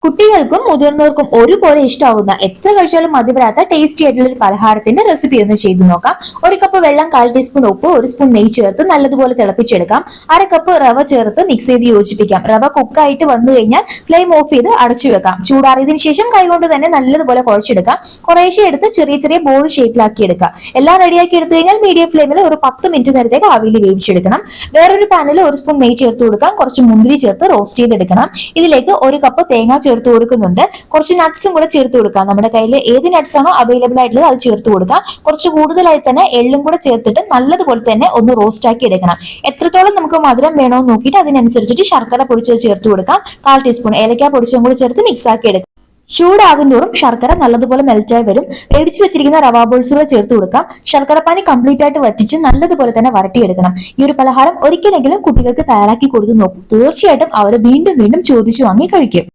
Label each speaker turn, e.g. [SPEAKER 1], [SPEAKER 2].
[SPEAKER 1] കുട്ടികൾക്കും മുതിർന്നവർക്കും ഒരുപോലെ ഇഷ്ടമാകുന്ന എത്ര കഴിച്ചാലും മതി വരാത്ത ടേസ്റ്റി ആയിട്ടുള്ള ഒരു പലഹാരത്തിന്റെ റെസിപ്പി ഒന്ന് ചെയ്തു നോക്കാം. ഒരു കപ്പ് വെള്ളം, 1/4 ടീസ്പൂൺ ഉപ്പ്, 1 സ്പൂൺ നെയ്യ് ചേർത്ത് നല്ലതുപോലെ തിളപ്പിച്ചെടുക്കാം. 1/2 കപ്പ് റവ ചേർത്ത് മിക്സ് ചെയ്ത് യോജിപ്പിക്കാം. റവ കുക്കായിട്ട് വന്നു കഴിഞ്ഞാൽ ഫ്ലെയിം ഓഫ് ചെയ്ത് അടച്ചു വെക്കാം. ചൂടാറിയതിനു ശേഷം കൈകൊണ്ട് തന്നെ നല്ലതുപോലെ കുഴച്ചെടുക്കാം. കുറേശ്ശെ എടുത്ത് ചെറിയ ചെറിയ ബോൾ ഷേപ്പിലാക്കി എടുക്കാം. എല്ലാം റെഡിയാക്കി എടുത്തു കഴിഞ്ഞാൽ മീഡിയം ഫ്ലെയിമിൽ ഒരു 10 മിനിറ്റ് നേരത്തേക്ക് ആവിയിൽ വേവിച്ചെടുക്കണം. വേറൊരു പാനിൽ 1 സ്പൂൺ നെയ്യ് ചേർത്ത് കൊടുക്കാം. കുറച്ച് മുന്തിരി ചേർത്ത് റോസ്റ്റ് ചെയ്തെടുക്കണം. ഇതിലേക്ക് 1 കപ്പ് തേങ്ങ ചേർത്ത് കൊടുക്കുന്നുണ്ട്. കുറച്ച് നട്ട്സും കൂടെ ചേർത്ത് കൊടുക്കാം. നമ്മുടെ കയ്യിൽ ഏത് നട്ട്സ് ആണോ അവൈലബിൾ ആയിട്ടുള്ളത് അത് ചേർത്ത് കൊടുക്കാം. കുറച്ച് കൂടുതലായി തന്നെ എള്ളും കൂടെ ചേർത്തിട്ട് നല്ലതുപോലെ തന്നെ ഒന്ന് റോസ്റ്റ് ആക്കി എടുക്കണം. എത്രത്തോളം നമുക്ക് മധുരം വേണോ നോക്കിയിട്ട് അതിനനുസരിച്ചിട്ട് ശർക്കര പൊടിച്ചത് ചേർത്ത് കൊടുക്കാം. 1/4 ടീസ്പൂൺ ഏലക്ക പൊടിച്ചതും കൂടെ ചേർത്ത് മിക്സ് ആക്കി എടുക്കാം. ചൂടാകുന്തോറും ശർക്കര നല്ലതുപോലെ മെൽറ്റായി വരും. വേവിച്ചു വെച്ചിരിക്കുന്ന റവാ ബോൾസ് കൂടെ ചേർത്ത് കൊടുക്കാം. ശർക്കര പാനി കംപ്ലീറ്റ് ആയിട്ട് വറ്റിച്ച് നല്ലതുപോലെ തന്നെ വരട്ടിയെടുക്കണം. ഈ ഒരു പലഹാരം ഒരിക്കലെങ്കിലും കുട്ടികൾക്ക് തയ്യാറാക്കി കൊടുത്തു നോക്കും. തീർച്ചയായിട്ടും അവർ വീണ്ടും വീണ്ടും ചോദിച്ചു വാങ്ങി കഴിക്കും.